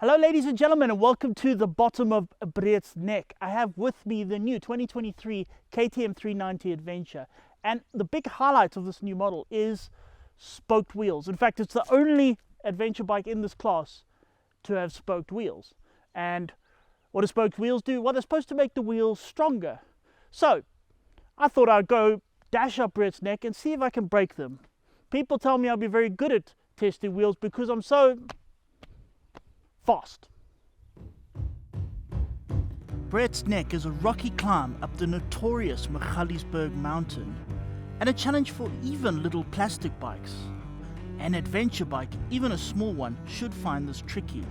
Hello ladies and gentlemen, and welcome to the bottom of Breedtsnek. I have with me the new 2023 KTM 390 Adventure, and the big highlight of this new model is spoked wheels. In fact, it's the only adventure bike in this class to have spoked wheels. And what do spoked wheels do? Well, they're supposed to make the wheels stronger. So I thought I'd go dash up Breedtsnek and see if I can break them. People tell me I'll be very good at testing wheels because I'm so fast. Breedtsnek is a rocky climb up the notorious Magaliesberg mountain, and a challenge for even little plastic bikes. An adventure bike, even a small one, should find this tricky.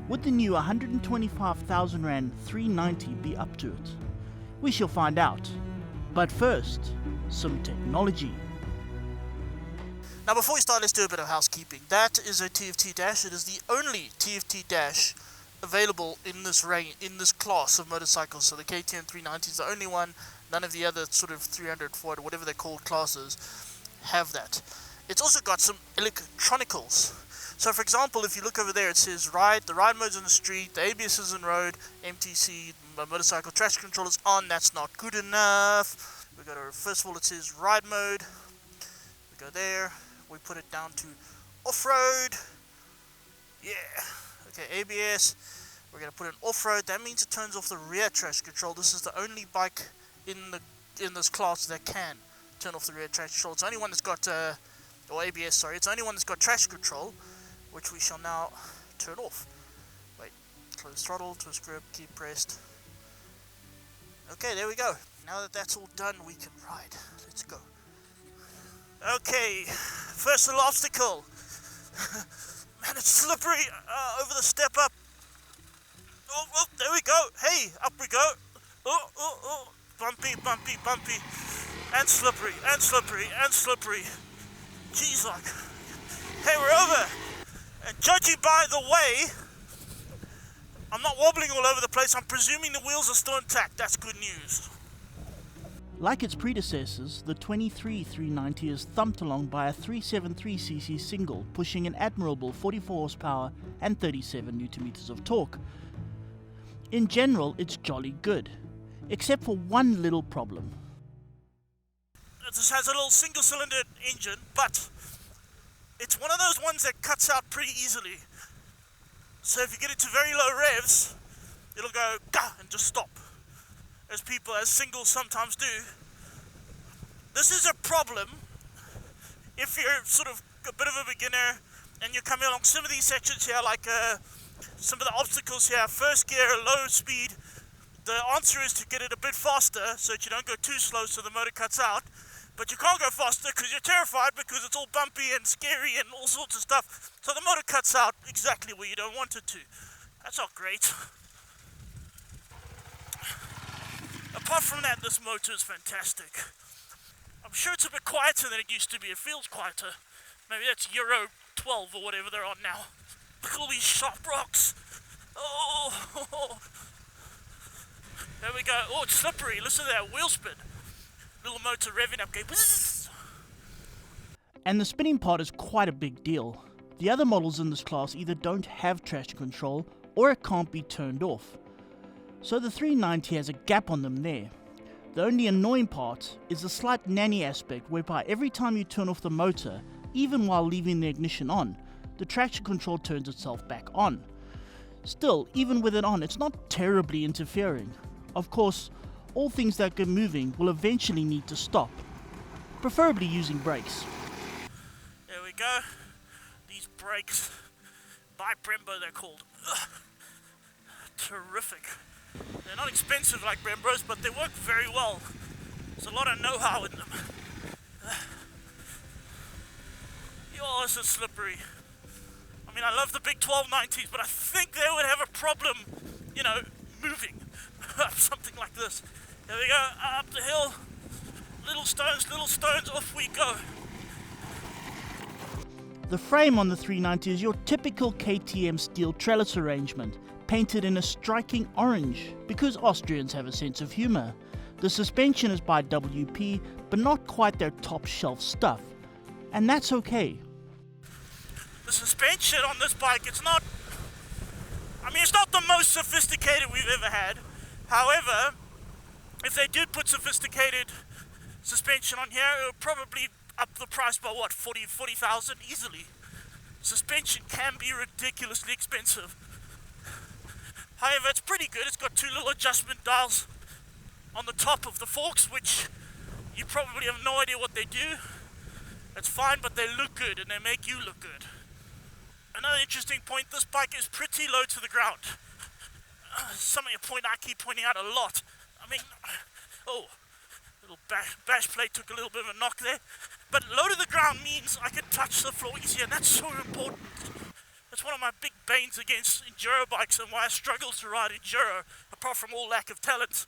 Would the new 125,000 Rand 390 be up to it? We shall find out. But first, some technology. Now before we start, let's do a bit of housekeeping. That is a TFT dash. It is the only TFT dash available in this range, in this class of motorcycles. So the KTM 390 is the only one. None of the other sort of 300, 400, whatever they're called classes have that. It's also got some electronicals. So for example, if you look over there, it says the ride mode's on the street, the ABS is on road, MTC, motorcycle traction control is on. That's not good enough. We go to, first of all, it says ride mode. We go there. We put it down to off-road. Yeah. Okay, ABS. We're going to put it in off-road. That means it turns off the rear traction control. This is the only bike in this class that can turn off the rear traction control. It's the only one that's got, or ABS, sorry. It's the only one that's got traction control, which we shall now turn off. Wait. Close throttle, twist grip, keep pressed. Okay, there we go. Now that that's all done, we can ride. Let's go. Okay, first little obstacle. Man, it's slippery over the step up. Oh, there we go. Hey, up we go. Oh. Bumpy. And slippery, and slippery, and slippery. Jeez, like. Hey, we're over. And judging by the way, I'm not wobbling all over the place. I'm presuming the wheels are still intact. That's good news. Like its predecessors, the 23 390 is thumped along by a 373cc single, pushing an admirable 44 horsepower and 37 Nm of torque. In general, it's jolly good, except for one little problem. This has a little single-cylinder engine, but it's one of those ones that cuts out pretty easily. So if you get it to very low revs, it'll go gah and just stop. As singles sometimes do. This is a problem if you're sort of a bit of a beginner and you're coming along some of these sections here, like some of the obstacles here, first gear, low speed. The answer is to get it a bit faster so that you don't go too slow so the motor cuts out. But you can't go faster because you're terrified because it's all bumpy and scary and all sorts of stuff. So the motor cuts out exactly where you don't want it to. That's not great. Apart from that, this motor is fantastic. I'm sure it's a bit quieter than it used to be. It feels quieter. Maybe that's Euro 12 or whatever they're on now. Look at all these sharp rocks. Oh, there we go. Oh, it's slippery. Listen to that wheel spin. Little motor revving up. And the spinning part is quite a big deal. The other models in this class either don't have traction control or it can't be turned off. So the 390 has a gap on them there. The only annoying part is the slight nanny aspect whereby every time you turn off the motor, even while leaving the ignition on, the traction control turns itself back on. Still, even with it on, it's not terribly interfering. Of course, all things that get moving will eventually need to stop, preferably using brakes. There we go. These brakes, by Brembo they're called. Ugh. Terrific. They're not expensive like Brembos, but they work very well. There's a lot of know-how in them. Oh, this is slippery. I mean, I love the big 1290s, but I think they would have a problem, moving. Something like this. There we go, up the hill. Little stones, off we go. The frame on the 390 is your typical KTM steel trellis arrangement, painted in a striking orange because Austrians have a sense of humour. The suspension is by WP, but not quite their top shelf stuff, and that's okay. The suspension on this bike, it's not I mean, it's not the most sophisticated we've ever had. However, if they did put sophisticated suspension on here, it would probably up the price by what, 40,000 easily. Suspension can be ridiculously expensive. However, it's pretty good. It's got two little adjustment dials on the top of the forks, which you probably have no idea what they do. It's fine, but they look good and they make you look good. Another interesting point, this bike is pretty low to the ground. Something, a point I keep pointing out a lot. I mean, little bash plate took a little bit of a knock there. But low to the ground means I can touch the floor easier, and that's so important. That's one of my big banes against enduro bikes and why I struggle to ride enduro, apart from all lack of talent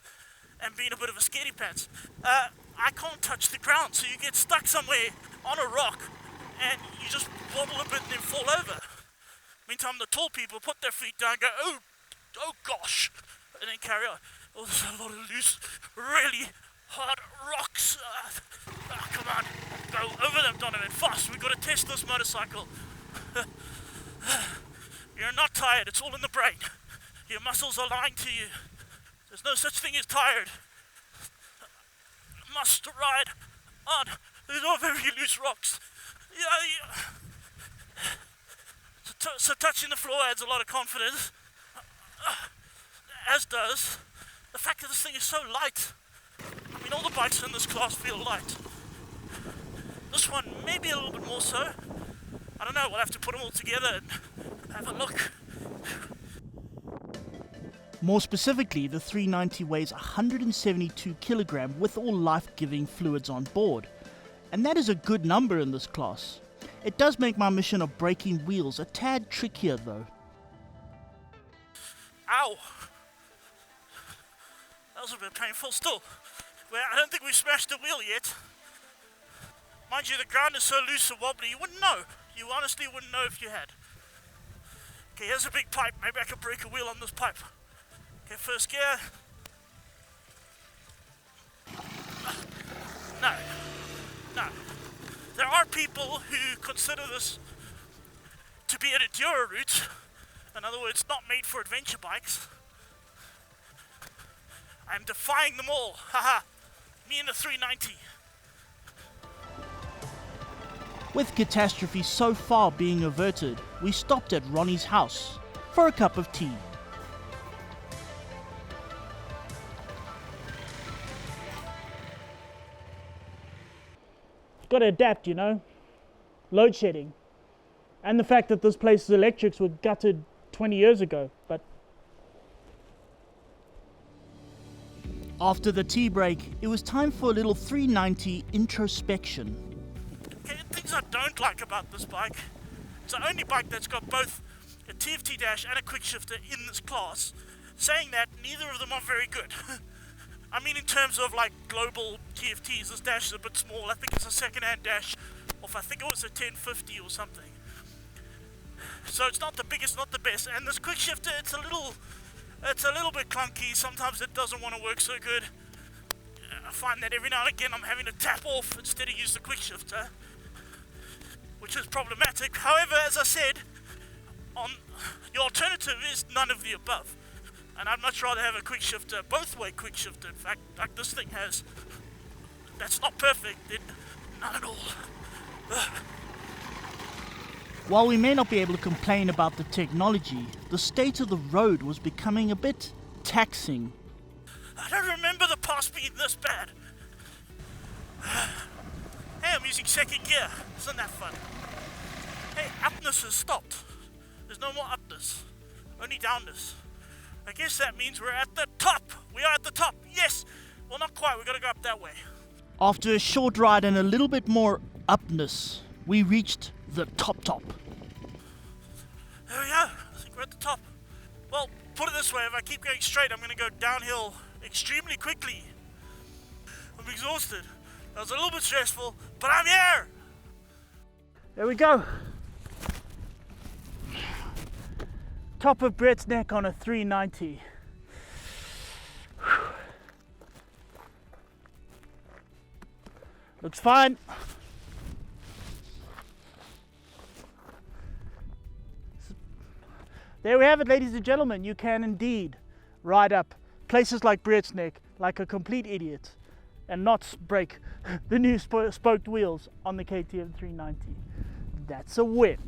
and being a bit of a scaredy pants. I can't touch the ground, so you get stuck somewhere on a rock and you just wobble a bit and then fall over. Meantime, the tall people put their feet down and go, oh gosh, and then carry on. Oh, there's a lot of loose, really hard rocks. Come on, go over them, Donovan, fast. We've got to test this motorcycle. You're not tired, it's all in the brain. Your muscles are lying to you. There's no such thing as tired. Must ride on. These are very loose rocks. Yeah. So touching the floor adds a lot of confidence. As does the fact that this thing is so light. I mean, all the bikes in this class feel light. This one maybe a little bit more so. I don't know, we'll have to put them all together and have a look. More specifically, the 390 weighs 172 kilogram with all life-giving fluids on board. And that is a good number in this class. It does make my mission of breaking wheels a tad trickier though. Ow! That was a bit painful still. Well, I don't think we've smashed the wheel yet. Mind you, the ground is so loose and wobbly, you wouldn't know. You honestly wouldn't know if you had. Okay, here's a big pipe. Maybe I could break a wheel on this pipe. Okay, first gear. No. There are people who consider this to be an enduro route. In other words, not made for adventure bikes. I'm defying them all. Haha. Me and the 390. With catastrophe so far being averted, we stopped at Ronnie's house for a cup of tea. Got to adapt, you know. Load shedding. And the fact that this place's electrics were gutted 20 years ago, but after the tea break, it was time for a little 390 introspection. Okay, things I don't like about this bike, it's the only bike that's got both a TFT dash and a quick shifter in this class. Saying that, neither of them are very good. I mean, in terms of like global TFTs, this dash is a bit small. I think it's a second-hand dash, or I think it was a 1050 or something. So it's not the biggest, not the best. And this quick shifter, it's a little bit clunky. Sometimes it doesn't want to work so good. I find that every now and again I'm having to tap off instead of use the quick shifter, which is problematic. However, as I said, your alternative is none of the above. And I'd much rather have a quick shifter, both-way quick shifter. In fact, like this thing has, that's not perfect, then none at all. While we may not be able to complain about the technology, the state of the road was becoming a bit taxing. I don't remember the past being this bad. Hey, I'm using second gear. Isn't that fun? Hey, upness has stopped. There's no more upness, only downness. I guess that means we're at the top. We are at the top. Yes. Well, not quite. We've got to go up that way. After a short ride and a little bit more upness, we reached the top. There we go. I think we're at the top. Well, put it this way. If I keep going straight, I'm going to go downhill extremely quickly. I'm exhausted. That was a little bit stressful, but I'm here. There we go. Top of Breedtsnek on a 390. Looks fine. there we have it, ladies and gentlemen. You can indeed ride up places like Breedtsnek like a complete idiot and not break the new spoked wheels on the KTM 390. That's a win.